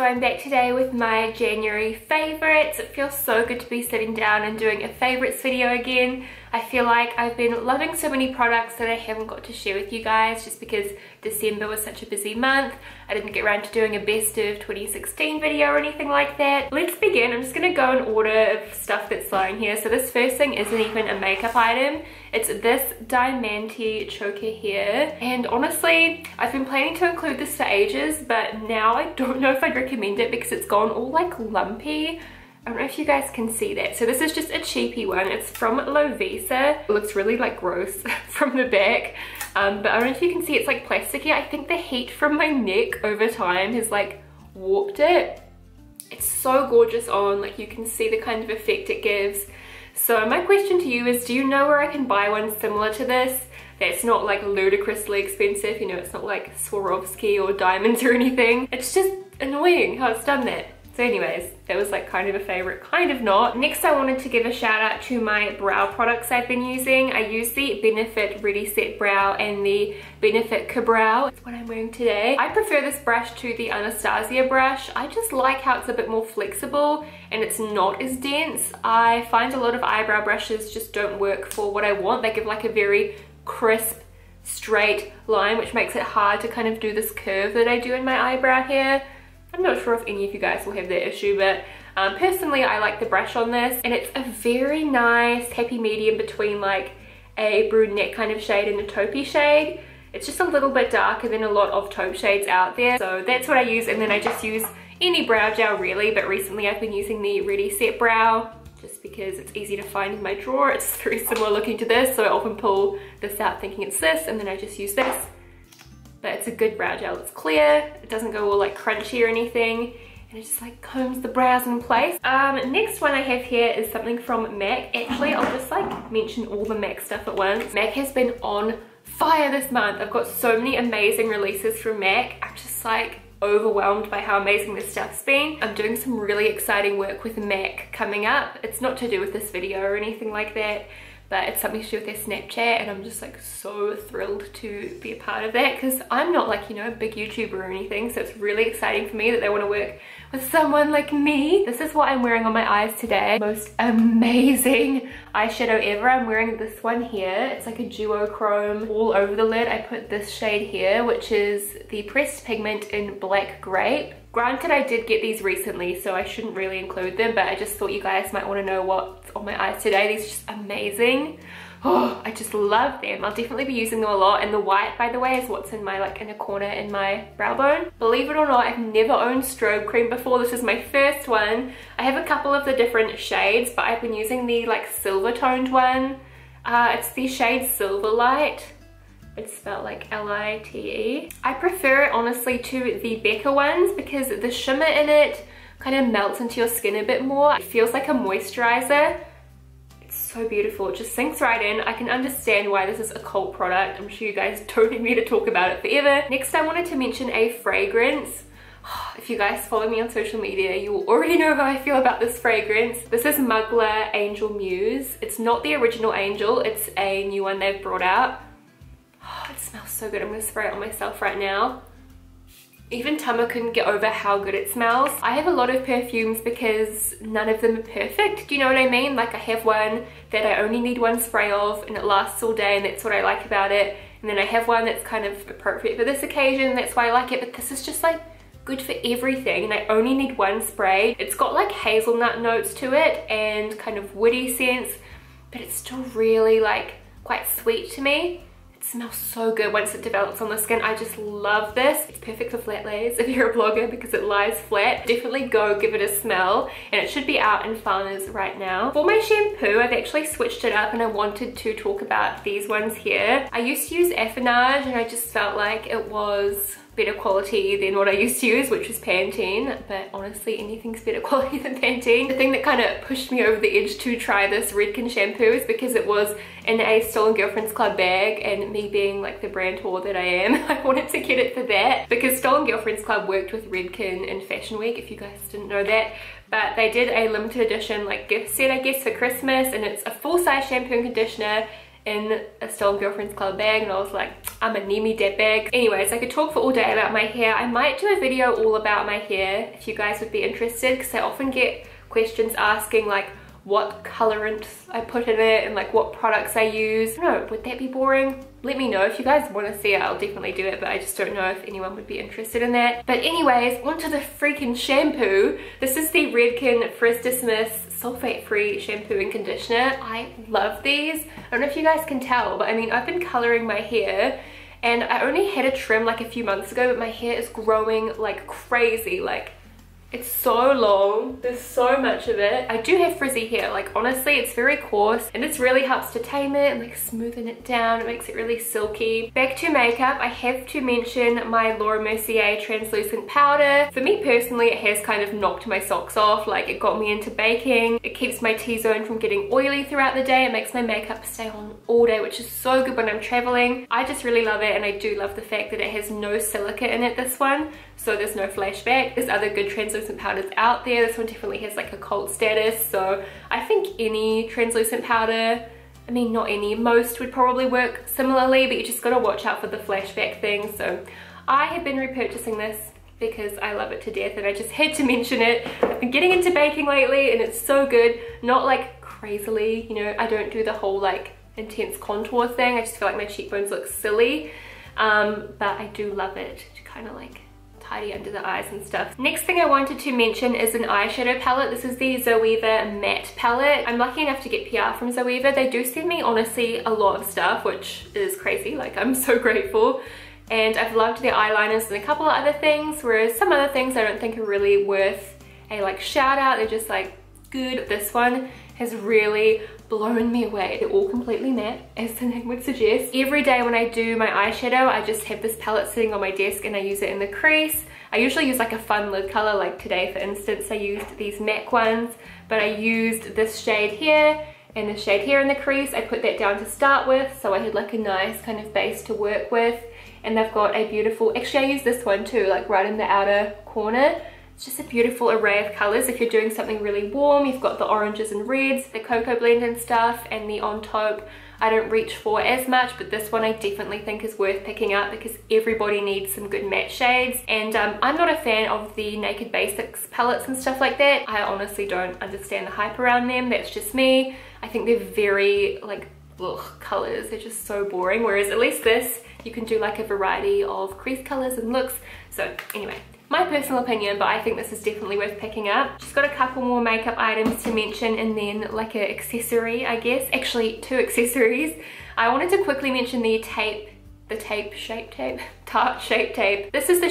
I'm back today with my January favourites. It feels so good to be sitting down and doing a favourites video again. I feel like I've been loving so many products that I haven't got to share with you guys just because December was such a busy month. I didn't get around to doing a best of 2016 video or anything like that. Let's begin. I'm just going to go in order of stuff that's lying here. So this first thing isn't even a makeup item. It's this Diamante choker here. And honestly, I've been planning to include this for ages, but now I don't know if I'd recommend it because it's gone all like lumpy. I don't know if you guys can see that. So this is just a cheapy one. It's from Lovisa. It looks really like gross from the back. But I don't know if you can see it's like plasticky. I think the heat from my neck over time has like warped it. It's so gorgeous on, like you can see the kind of effect it gives. So my question to you is, do you know where I can buy one similar to this? That's not like ludicrously expensive, you know, it's not like Swarovski or diamonds or anything. It's just annoying how it's done that. So anyways, that was like kind of a favorite, kind of not. Next, I wanted to give a shout out to my brow products I've been using. I use the Benefit Ready Set Brow and the Benefit Ka-Brow. That's what I'm wearing today. I prefer this brush to the Anastasia brush. I just like how it's a bit more flexible and it's not as dense. I find a lot of eyebrow brushes just don't work for what I want. They give like a very crisp, straight line, which makes it hard to kind of do this curve that I do in my eyebrow here. I'm not sure if any of you guys will have that issue, but personally I like the brush on this, and it's a very nice happy medium between like a brunette kind of shade and a taupey shade. It's just a little bit darker than a lot of taupe shades out there, so that's what I use. And then I just use any brow gel really, but recently I've been using the Ready Set Brow just because it's easy to find in my drawer. It's very similar looking to this, so I often pull this out thinking it's this, and then I just use this. But it's a good brow gel. It's clear, it doesn't go all like crunchy or anything, and it just like combs the brows in place. Next one I have here is something from MAC. Actually, I'll just like mention all the MAC stuff at once. MAC has been on fire this month. I've got so many amazing releases from MAC. I'm just like overwhelmed by how amazing this stuff's been. I'm doing some really exciting work with MAC coming up. It's not to do with this video or anything like that, but it's something to do with their Snapchat, and I'm just like so thrilled to be a part of that because I'm not like, you know, a big YouTuber or anything, so it's really exciting for me that they want to work with someone like me. This is what I'm wearing on my eyes today. Most amazing eyeshadow ever. I'm wearing this one here. It's like a duochrome all over the lid. I put this shade here, which is the Pressed Pigment in Black Grape. Granted, I did get these recently, so I shouldn't really include them, but I just thought you guys might want to know what's on my eyes today. These are just amazing. Oh, I just love them. I'll definitely be using them a lot. And the white, by the way, is what's in my like inner corner in my brow bone. Believe it or not, I've never owned strobe cream before. This is my first one. I have a couple of the different shades, but I've been using the like silver toned one. It's the shade Silver Light. It's spelled like L-I-T-E. I prefer it honestly to the Becca ones because the shimmer in it kind of melts into your skin a bit more. It feels like a moisturizer. It's so beautiful. It just sinks right in. I can understand why this is a cult product. I'm sure you guys don't need me to talk about it forever. Next, I wanted to mention a fragrance. If you guys follow me on social media, you will already know how I feel about this fragrance. This is Mugler Angel Muse. It's not the original Angel. It's a new one they've brought out. Oh, it smells so good. I'm going to spray it on myself right now. Even Tama couldn't get over how good it smells. I have a lot of perfumes because none of them are perfect. Do you know what I mean? Like I have one that I only need one spray of and it lasts all day, and that's what I like about it. And then I have one that's kind of appropriate for this occasion. That's why I like it. But this is just like good for everything, and I only need one spray. It's got like hazelnut notes to it and kind of woody scents, but it's still really like quite sweet to me. Smells so good once it develops on the skin. I just love this. It's perfect for flat lays if you're a blogger because it lies flat. Definitely go give it a smell, and it should be out in Farmers right now. For my shampoo, I've actually switched it up and I wanted to talk about these ones here. I used to use Affinage and I just felt like it was better quality than what I used to use, which was Pantene, but honestly anything's better quality than Pantene. The thing that kind of pushed me over the edge to try this Redken shampoo is because it was in a Stolen Girlfriends Club bag, and me being like the brand whore that I am, I wanted to get it for that because Stolen Girlfriends Club worked with Redken in Fashion Week, if you guys didn't know that. But they did a limited edition like gift set, I guess, for Christmas, and it's a full-size shampoo and conditioner in a Stolen Girlfriends Club bag, and I was like, I'm gonna need me that bag. Anyways, I could talk for all day about my hair. I might do a video all about my hair if you guys would be interested, because I often get questions asking like what colorants I put in it and like what products I use. I don't know, would that be boring? Let me know. If you guys want to see it, I'll definitely do it, but I just don't know if anyone would be interested in that. But anyways, onto the freaking shampoo. This is the Redken Frister Smith sulfate-free shampoo and conditioner. I love these. I don't know if you guys can tell, but I mean, I've been coloring my hair and I only had a trim like a few months ago, but my hair is growing like crazy. Like, it's so long, there's so much of it. I do have frizzy hair, like honestly it's very coarse, and this really helps to tame it and like smoothen it down. It makes it really silky. Back to makeup, I have to mention my Laura Mercier translucent powder. For me personally, it has kind of knocked my socks off. Like, it got me into baking, it keeps my T-zone from getting oily throughout the day, it makes my makeup stay on all day, which is so good when I'm traveling. I just really love it, and I do love the fact that it has no silica in it, this one, so there's no flashback. There's other good translucent powders out there. This one definitely has like a cult status, so I think any translucent powder, I mean not any, most would probably work similarly, but you just gotta watch out for the flashback thing. So I have been repurchasing this because I love it to death, and I just had to mention it. I've been getting into baking lately and it's so good. Not like crazily, you know, I don't do the whole like intense contour thing. I just feel like my cheekbones look silly, but I do love it to kind of like tidy under the eyes and stuff. Next thing I wanted to mention is an eyeshadow palette. This is the Zoeva matte palette. I'm lucky enough to get PR from Zoeva. They do send me honestly a lot of stuff, which is crazy. Like, I'm so grateful. And I've loved their eyeliners and a couple of other things, whereas some other things I don't think are really worth a like shout out. They're just like good. This one has really blown me away. They're all completely matte, as the name would suggest. Every day when I do my eyeshadow, I just have this palette sitting on my desk and I use it in the crease. I usually use like a fun lid color, like today for instance I used these MAC ones, but I used this shade here and this shade here in the crease. I put that down to start with, so I had like a nice kind of base to work with. And they've got a beautiful, actually I use this one too, like right in the outer corner. It's just a beautiful array of colors. If you're doing something really warm, you've got the oranges and reds, the cocoa blend and stuff, and the on taupe I don't reach for as much, but this one I definitely think is worth picking up because everybody needs some good matte shades. And I'm not a fan of the Naked Basics palettes and stuff like that. I honestly don't understand the hype around them. That's just me. I think they're very like, ugh, colors. They're just so boring. Whereas at least this, you can do like a variety of crease colors and looks. So anyway, my personal opinion, but I think this is definitely worth picking up. Just got a couple more makeup items to mention, and then like an accessory, I guess. Actually, two accessories. I wanted to quickly mention the Tarte Shape Tape. This is the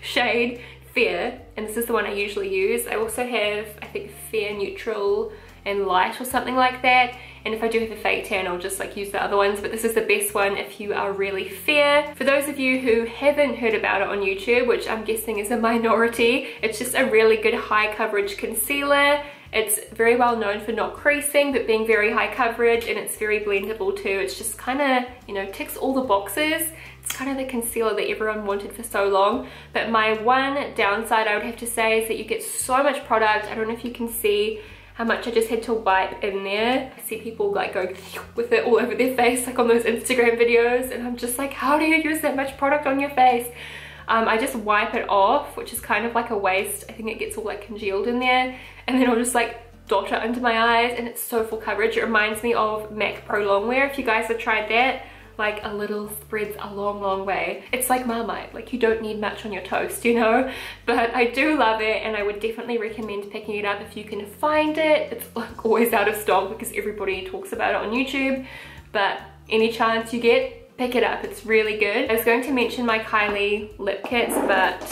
shade Fair, and this is the one I usually use. I also have, I think, Fair Neutral and Light or something like that. And if I do have a fake tan, I'll just like use the other ones, but this is the best one if you are really fair. For those of you who haven't heard about it on YouTube, which I'm guessing is a minority, it's just a really good high coverage concealer. It's very well known for not creasing, but being very high coverage, and it's very blendable too. It's just kind of, you know, ticks all the boxes. It's kind of the concealer that everyone wanted for so long. But my one downside I would have to say is that you get so much product. I don't know if you can see how much I just had to wipe in there. I see people like go with it all over their face, like on those Instagram videos, and I'm just like, how do you use that much product on your face? I just wipe it off, which is kind of like a waste. I think it gets all like congealed in there, and then I'll just like dot it under my eyes, and it's so full coverage. It reminds me of MAC Pro Longwear. If you guys have tried that, like a little spreads a long way. It's like Marmite, like you don't need much on your toast, you know? But I do love it, and I would definitely recommend picking it up if you can find it. It's like always out of stock because everybody talks about it on YouTube, but any chance you get, pick it up. It's really good. I was going to mention my Kylie lip kits, but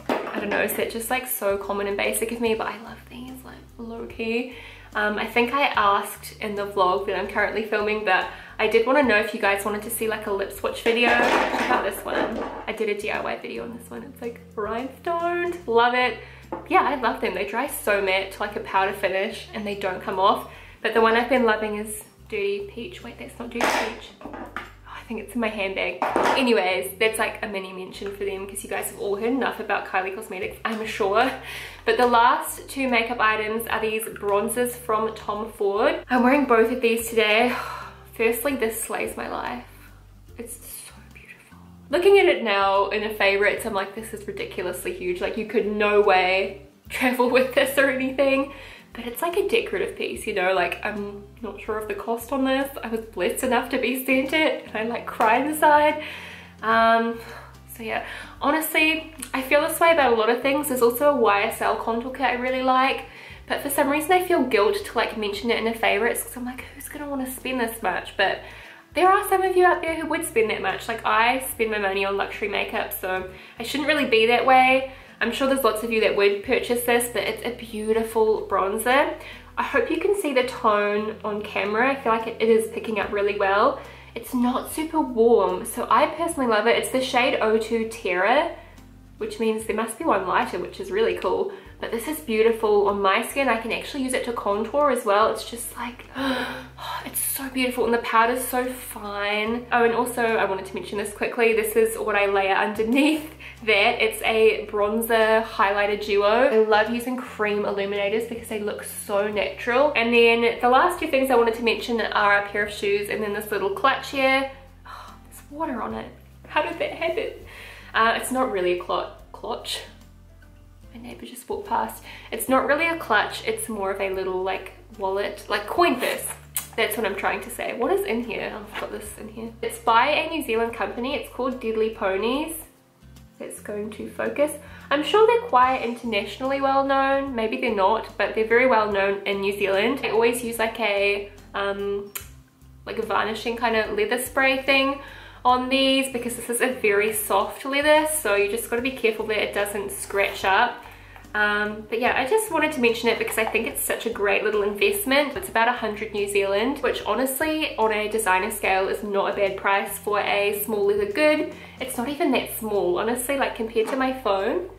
I don't know, is that just like so common and basic of me? But I love these, like low-key. I think I asked in the vlog that I'm currently filming, but I did want to know if you guys wanted to see like a lip swatch video. Check out this one. I did a DIY video on this one. It's like rhinestoned. Love it. Yeah, I love them. They dry so matte to like a powder finish, and they don't come off. But the one I've been loving is Dirty Peach. Wait, that's not Dirty Peach. Oh, I think it's in my handbag. Anyways, that's like a mini mention for them because you guys have all heard enough about Kylie Cosmetics, I'm sure. But the last two makeup items are these bronzers from Tom Ford. I'm wearing both of these today. Firstly, this slays my life. It's so beautiful. Looking at it now in a favorites, I'm like, this is ridiculously huge. Like, you could no way travel with this or anything. But it's like a decorative piece, you know, like I'm not sure of the cost on this. I was blessed enough to be sent it and I like cried inside. So yeah, honestly, I feel this way about a lot of things. There's also a YSL contour kit I really like, but for some reason I feel guilt to like mention it in a favorites because I'm like, who's gonna want to spend this much? But there are some of you out there who would spend that much. Like, I spend my money on luxury makeup, so I shouldn't really be that way. I'm sure there's lots of you that would purchase this, but it's a beautiful bronzer. I hope you can see the tone on camera. I feel like it is picking up really well. It's not super warm, so I personally love it. It's the shade 02 Terra, which means there must be one lighter, which is really cool. But this is beautiful on my skin. I can actually use it to contour as well. It's just like, it's so beautiful, and the powder's so fine. Oh, and also I wanted to mention this quickly. This is what I layer underneath that. It's a bronzer highlighter duo. I love using cream illuminators because they look so natural. And then the last two things I wanted to mention are a pair of shoes and then this little clutch here. Oh, there's water on it. How did that happen? It's not really a clutch. My neighbor just walked past. It's not really a clutch, it's more of a little like wallet, like coin purse. That's what I'm trying to say. What is in here? I've got this in here. It's by a New Zealand company. It's called Deadly Ponies. That's going to focus. I'm sure they're quite internationally well known. Maybe they're not, but they're very well known in New Zealand. I always use like a varnishing kind of leather spray thing on these because this is a very soft leather, so you just got to be careful that it doesn't scratch up. But yeah, I just wanted to mention it because I think it's such a great little investment. It's about 100 New Zealand, which honestly on a designer scale is not a bad price for a small leather good. It's not even that small, honestly, like compared to my phone.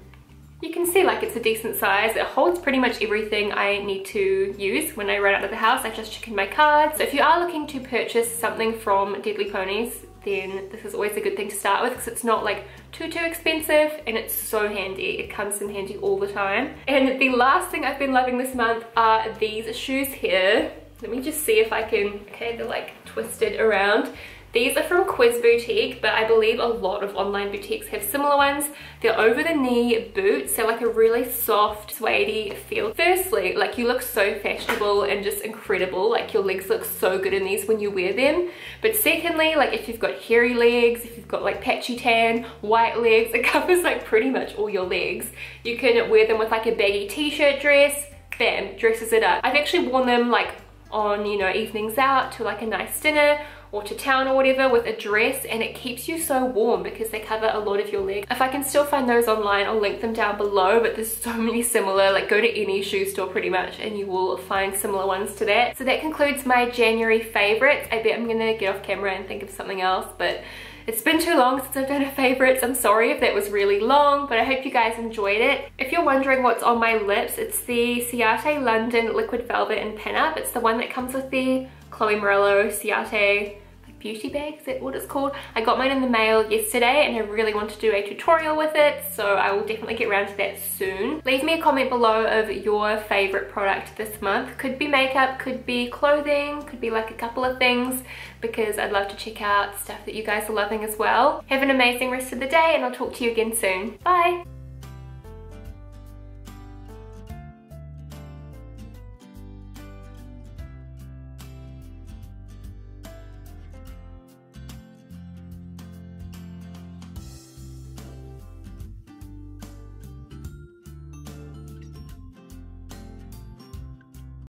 You can see like it's a decent size. It holds pretty much everything I need to use when I run out of the house. I just check in my card. So if you are looking to purchase something from Deadly Ponies, then this is always a good thing to start with because it's not like too expensive and it's so handy. It comes in handy all the time. And the last thing I've been loving this month are these shoes here. Let me just see if I can, okay, they're like twisted around. These are from Quiz Boutique, but I believe a lot of online boutiques have similar ones. They're over the knee boots. They're like a really soft, suede feel. Firstly, like you look so fashionable and just incredible. Like your legs look so good in these when you wear them. But secondly, like if you've got hairy legs, if you've got like patchy tan, white legs, it covers like pretty much all your legs. You can wear them with like a baggy t-shirt dress, bam, dresses it up. I've actually worn them like on, you know, evenings out to like a nice dinner or to town or whatever with a dress, and it keeps you so warm because they cover a lot of your leg. If I can still find those online, I'll link them down below, but there's so many similar. Like go to any shoe store pretty much and you will find similar ones to that. So that concludes my January favorites. I bet I'm gonna get off camera and think of something else, but it's been too long since I've done a favorites. I'm sorry if that was really long, but I hope you guys enjoyed it. If you're wondering what's on my lips, it's the Ciate London Liquid Velvet in Pin Up. It's the one that comes with the Chloe Morello Ciate beauty bag, is that what it's called? I got mine in the mail yesterday and I really want to do a tutorial with it, so I will definitely get around to that soon. Leave me a comment below of your favorite product this month. Could be makeup, could be clothing, could be like a couple of things, because I'd love to check out stuff that you guys are loving as well. Have an amazing rest of the day and I'll talk to you again soon. Bye!